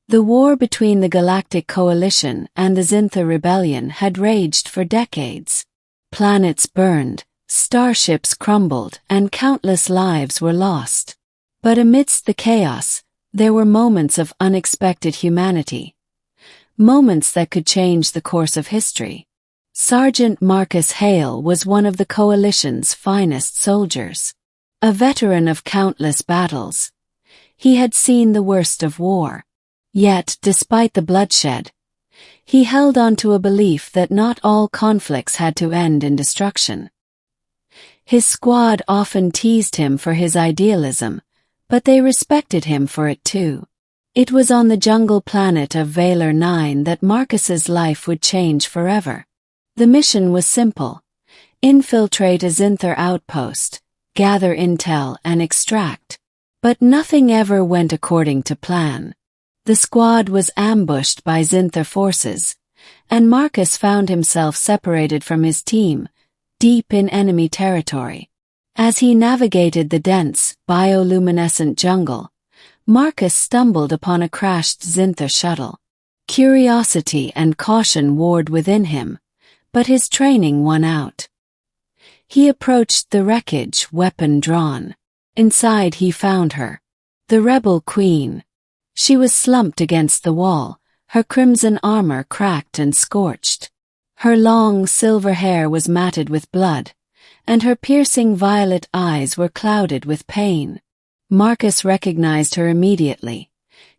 The war between the Galactic Coalition and the Zynthar Rebellion had raged for decades. Planets burned, starships crumbled, and countless lives were lost. But amidst the chaos, there were moments of unexpected humanity. Moments that could change the course of history. Sergeant Marcus Hale was one of the Coalition's finest soldiers. A veteran of countless battles. He had seen the worst of war. Yet, despite the bloodshed, he held on to a belief that not all conflicts had to end in destruction. His squad often teased him for his idealism, but they respected him for it too. It was on the jungle planet of Veyra 9 that Marcus's life would change forever. The mission was simple. Infiltrate a Zynthar outpost, gather intel and extract. But nothing ever went according to plan. The squad was ambushed by Zynthar forces, and Marcus found himself separated from his team, deep in enemy territory. As he navigated the dense, bioluminescent jungle, Marcus stumbled upon a crashed Zynthar shuttle. Curiosity and caution warred within him, but his training won out. He approached the wreckage, weapon drawn. Inside he found her, the rebel queen. She was slumped against the wall, her crimson armor cracked and scorched. Her long silver hair was matted with blood, and her piercing violet eyes were clouded with pain. Marcus recognized her immediately.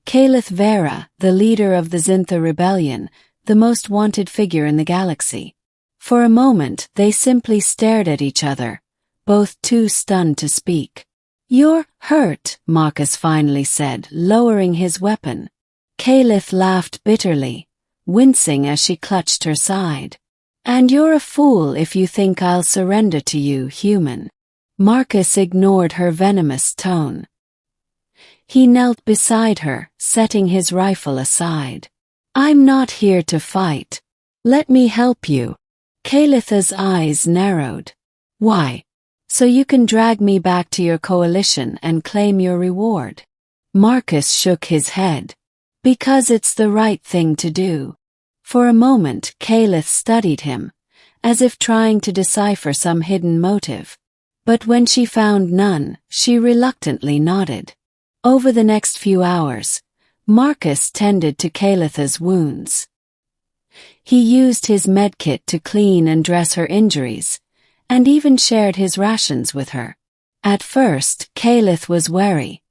Kaelith Veyra, the leader of the Zynthar Rebellion, the most wanted figure in the galaxy. For a moment they simply stared at each other, both too stunned to speak. "You're hurt," Marcus finally said, lowering his weapon. Kaelith laughed bitterly, wincing as she clutched her side. "And you're a fool if you think I'll surrender to you, human." Marcus ignored her venomous tone. He knelt beside her, setting his rifle aside. "I'm not here to fight. Let me help you." Kaelith's eyes narrowed. "Why? So you can drag me back to your coalition and claim your reward?" Marcus shook his head. "Because it's the right thing to do." For a moment Kaelith studied him, as if trying to decipher some hidden motive. But when she found none, she reluctantly nodded. Over the next few hours, Marcus tended to Kaelith's wounds. He used his medkit to clean and dress her injuries, and even shared his rations with her. At first, Kaelith was wary,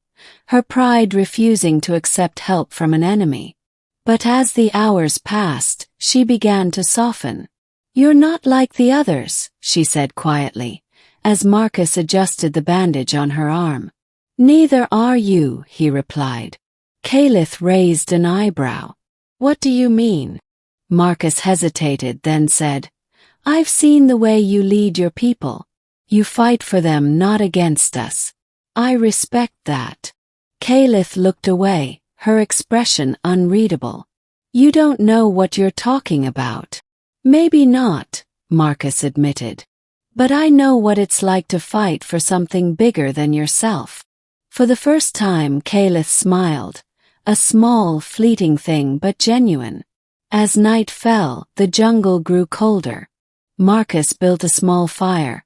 her pride refusing to accept help from an enemy. But as the hours passed, she began to soften. "You're not like the others," she said quietly, as Marcus adjusted the bandage on her arm. "Neither are you," he replied. Kaelith raised an eyebrow. "What do you mean?" Marcus hesitated, then said, "I've seen the way you lead your people. You fight for them, not against us. I respect that." Kaelith looked away, her expression unreadable. "You don't know what you're talking about." "Maybe not," Marcus admitted. "But I know what it's like to fight for something bigger than yourself." For the first time Kaelith smiled, a small, fleeting thing but genuine. As night fell, the jungle grew colder. Marcus built a small fire,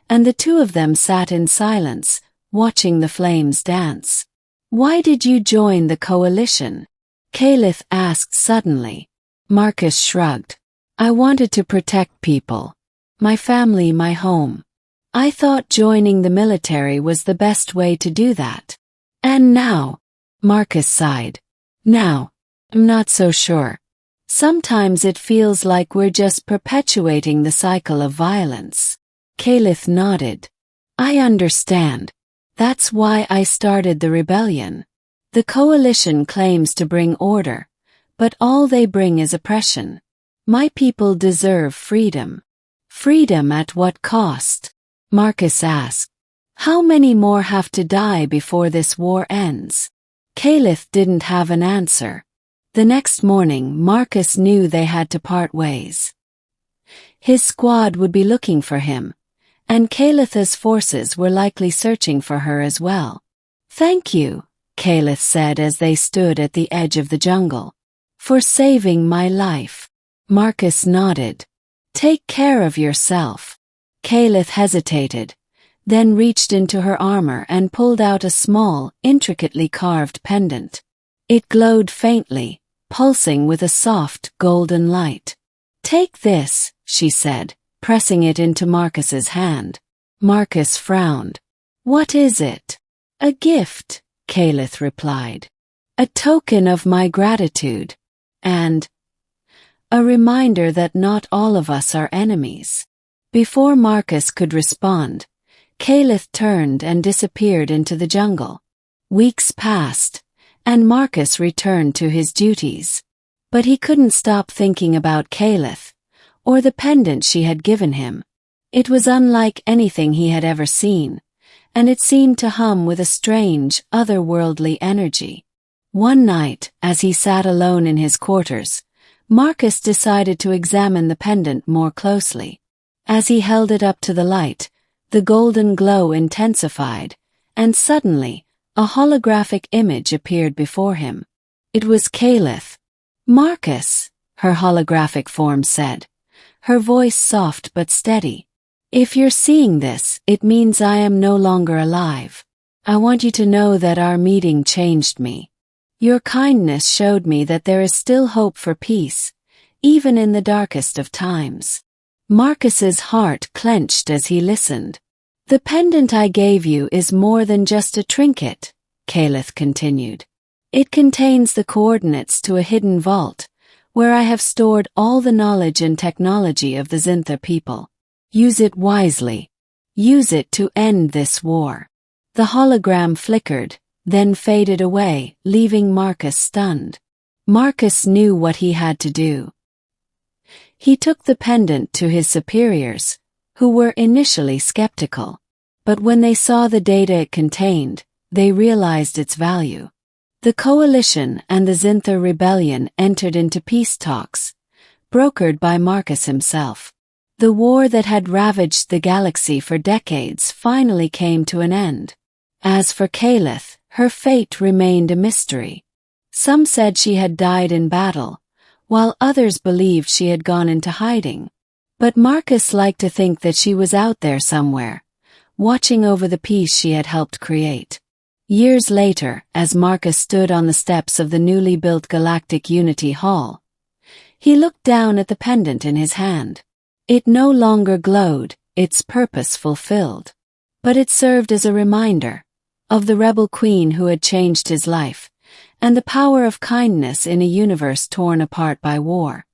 and the two of them sat in silence, watching the flames dance. "Why did you join the coalition?" Kaelith asked suddenly. Marcus shrugged. "I wanted to protect people. My family, my home. I thought joining the military was the best way to do that." "And now?" Marcus sighed. "Now, I'm not so sure. Sometimes it feels like we're just perpetuating the cycle of violence." Kaelith nodded. "I understand. That's why I started the rebellion. The coalition claims to bring order, but all they bring is oppression. My people deserve freedom." "Freedom at what cost?" Marcus asked. "How many more have to die before this war ends?" Kaelith didn't have an answer. The next morning Marcus knew they had to part ways. His squad would be looking for him, and Kaelith's forces were likely searching for her as well. "Thank you," Kaelith said as they stood at the edge of the jungle. "For saving my life." Marcus nodded. "Take care of yourself." Kaelith hesitated, then reached into her armor and pulled out a small, intricately carved pendant. It glowed faintly, pulsing with a soft, golden light. "Take this," she said, pressing it into Marcus's hand. Marcus frowned. "What is it?" "A gift," Kaelith replied. "A token of my gratitude. And a reminder that not all of us are enemies." Before Marcus could respond, Kaelith turned and disappeared into the jungle. Weeks passed, and Marcus returned to his duties. But he couldn't stop thinking about Kaelith, or the pendant she had given him. It was unlike anything he had ever seen, and it seemed to hum with a strange, otherworldly energy. One night, as he sat alone in his quarters, Marcus decided to examine the pendant more closely. As he held it up to the light, the golden glow intensified, and suddenly, a holographic image appeared before him. It was Kaelith. "Marcus," her holographic form said, her voice soft but steady. "If you're seeing this, it means I am no longer alive. I want you to know that our meeting changed me. Your kindness showed me that there is still hope for peace, even in the darkest of times." Marcus's heart clenched as he listened. "The pendant I gave you is more than just a trinket," Kaelith continued. "It contains the coordinates to a hidden vault, where I have stored all the knowledge and technology of the Zynthar people. Use it wisely. Use it to end this war." The hologram flickered, then faded away, leaving Marcus stunned. Marcus knew what he had to do. He took the pendant to his superiors, who were initially skeptical. But when they saw the data it contained, they realized its value. The Coalition and the Zynthar Rebellion entered into peace talks, brokered by Marcus himself. The war that had ravaged the galaxy for decades finally came to an end. As for Kaelith, her fate remained a mystery. Some said she had died in battle, while others believed she had gone into hiding. But Marcus liked to think that she was out there somewhere, watching over the peace she had helped create. Years later, as Marcus stood on the steps of the newly built Galactic Unity Hall, he looked down at the pendant in his hand. It no longer glowed, its purpose fulfilled. But it served as a reminder of the rebel queen who had changed his life, and the power of kindness in a universe torn apart by war.